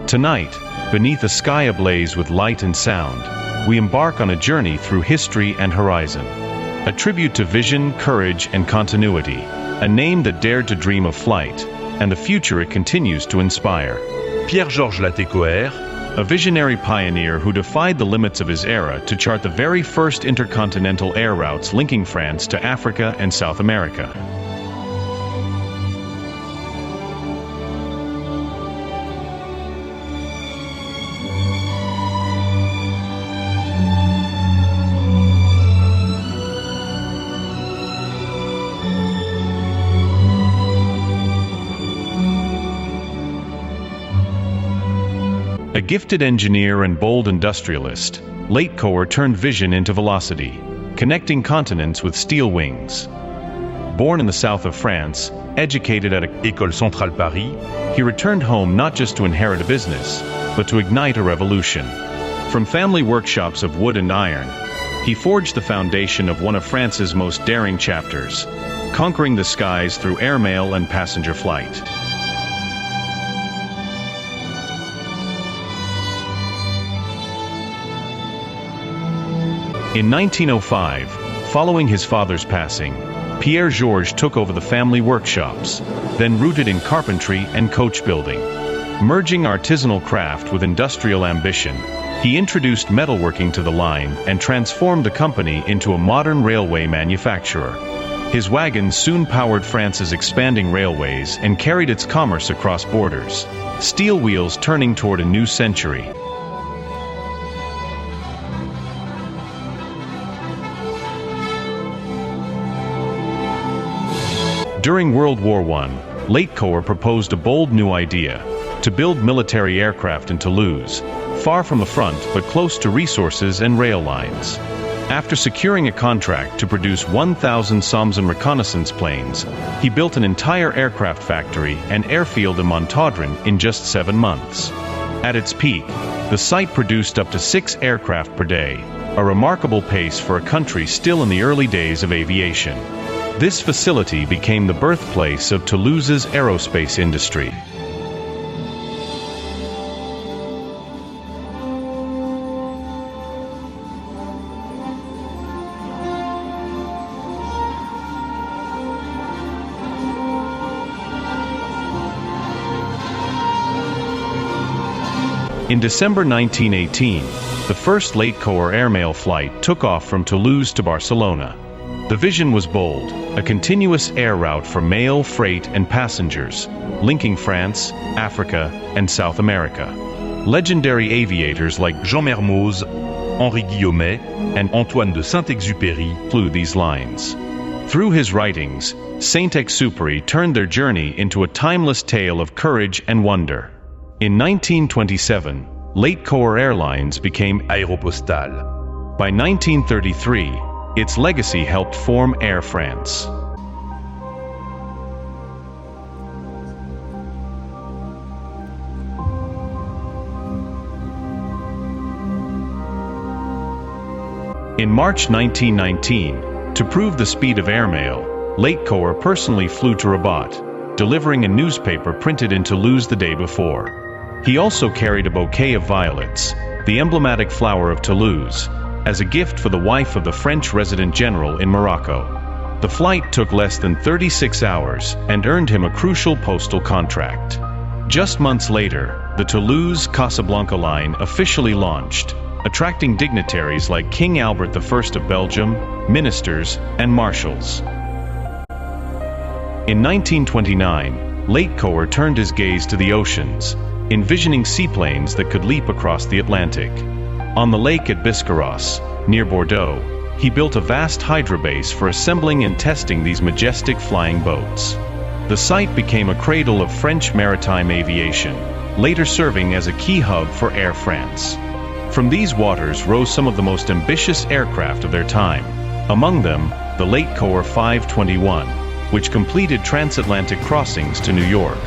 Tonight, beneath a sky ablaze with light and sound, we embark on a journey through history and horizon. A tribute to vision, courage, and continuity, a name that dared to dream of flight, and the future it continues to inspire. Pierre-Georges Latécoère, a visionary pioneer who defied the limits of his era to chart the very first intercontinental air routes linking France to Africa and South America. A gifted engineer and bold industrialist, Latécoère turned vision into velocity, connecting continents with steel wings. Born in the south of France, educated at École Centrale Paris, he returned home not just to inherit a business, but to ignite a revolution. From family workshops of wood and iron, he forged the foundation of one of France's most daring chapters, conquering the skies through airmail and passenger flight. In 1905, following his father's passing, Pierre-Georges took over the family workshops, then rooted in carpentry and coach building. Merging artisanal craft with industrial ambition, he introduced metalworking to the line and transformed the company into a modern railway manufacturer. His wagons soon powered France's expanding railways and carried its commerce across borders, steel wheels turning toward a new century. During World War I, Latécoère proposed a bold new idea, to build military aircraft in Toulouse, far from the front but close to resources and rail lines. After securing a contract to produce 1,000 SOMs and reconnaissance planes, he built an entire aircraft factory and airfield in Montauban in just 7 months. At its peak, the site produced up to 6 aircraft per day, a remarkable pace for a country still in the early days of aviation. This facility became the birthplace of Toulouse's aerospace industry. In December 1918, the first Latécoère airmail flight took off from Toulouse to Barcelona. The vision was bold, a continuous air route for mail, freight, and passengers, linking France, Africa, and South America. Legendary aviators like Jean Mermoz, Henri Guillaumet, and Antoine de Saint-Exupéry flew these lines. Through his writings, Saint-Exupéry turned their journey into a timeless tale of courage and wonder. In 1927, Latécoère Airlines became Aéropostale. By 1933, its legacy helped form Air France. In March 1919, to prove the speed of airmail, Latécoère personally flew to Rabat, delivering a newspaper printed in Toulouse the day before. He also carried a bouquet of violets, the emblematic flower of Toulouse, as a gift for the wife of the French resident general in Morocco. The flight took less than 36 hours and earned him a crucial postal contract. Just months later, the Toulouse-Casablanca line officially launched, attracting dignitaries like King Albert I of Belgium, ministers, and marshals. In 1929, Latécoère turned his gaze to the oceans, envisioning seaplanes that could leap across the Atlantic. On the lake at Biscarrosse, near Bordeaux, he built a vast hydrobase for assembling and testing these majestic flying boats. The site became a cradle of French maritime aviation, later serving as a key hub for Air France. From these waters rose some of the most ambitious aircraft of their time, among them the Latécoère 521, which completed transatlantic crossings to New York.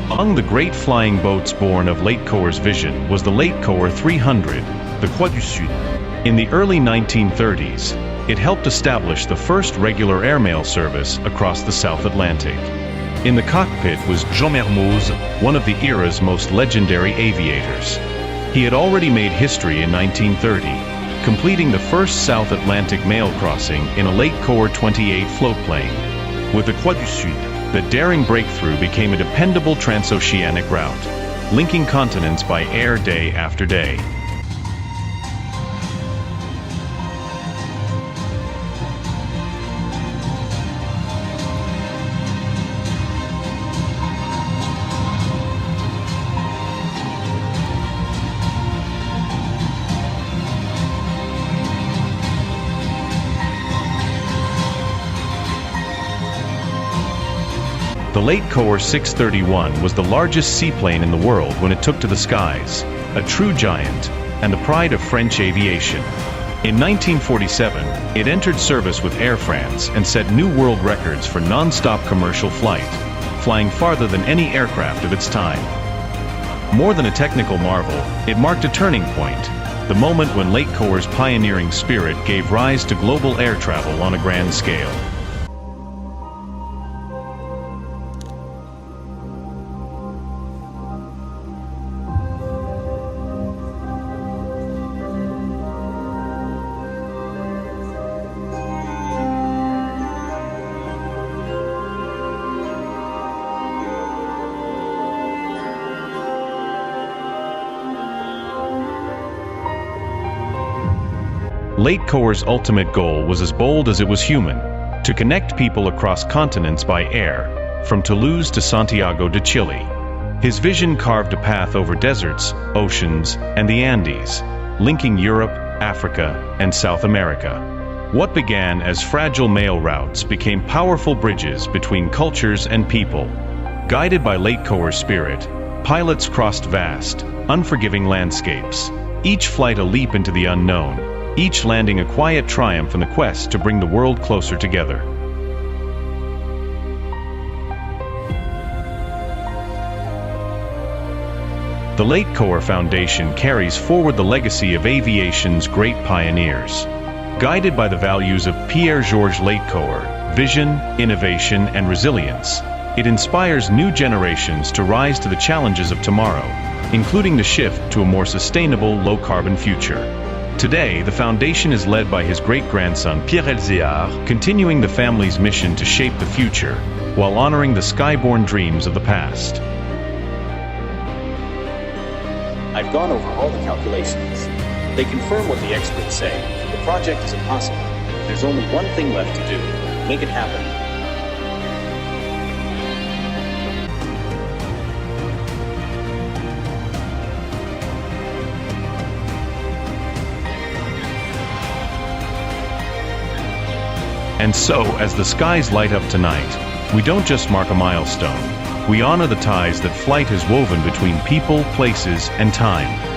Among the great flying boats born of Latécoère's vision was the Latécoère 300, the Croix du Sud. In the early 1930s, It helped establish the first regular airmail service across the South Atlantic. In the cockpit was Jean Mermoz, one of the era's most legendary aviators. He had already made history in 1930, completing the first South Atlantic mail crossing in a Latécoère 28 floatplane. With the Croix du Sud, the daring breakthrough became a dependable transoceanic route, linking continents by air day after day. The Latécoère 631 was the largest seaplane in the world when it took to the skies, a true giant, and the pride of French aviation. In 1947, it entered service with Air France and set new world records for non-stop commercial flight, flying farther than any aircraft of its time. More than a technical marvel, it marked a turning point, the moment when Latécoère's pioneering spirit gave rise to global air travel on a grand scale. Latécoère's ultimate goal was as bold as it was human, to connect people across continents by air, from Toulouse to Santiago de Chile. His vision carved a path over deserts, oceans, and the Andes, linking Europe, Africa, and South America. What began as fragile mail routes became powerful bridges between cultures and people. Guided by Latécoère's spirit, pilots crossed vast, unforgiving landscapes, each flight a leap into the unknown, each landing a quiet triumph in the quest to bring the world closer together. The Latécoère Foundation carries forward the legacy of aviation's great pioneers. Guided by the values of Pierre-Georges Latécoère, vision, innovation, and resilience, it inspires new generations to rise to the challenges of tomorrow, including the shift to a more sustainable, low-carbon future. Today, the foundation is led by his great-grandson Pierre-Georges, continuing the family's mission to shape the future, while honoring the skyborne dreams of the past. I've gone over all the calculations. They confirm what the experts say. The project is impossible. There's only one thing left to do. Make it happen. And so, as the skies light up tonight, we don't just mark a milestone. We honor the ties that flight has woven between people, places, and time.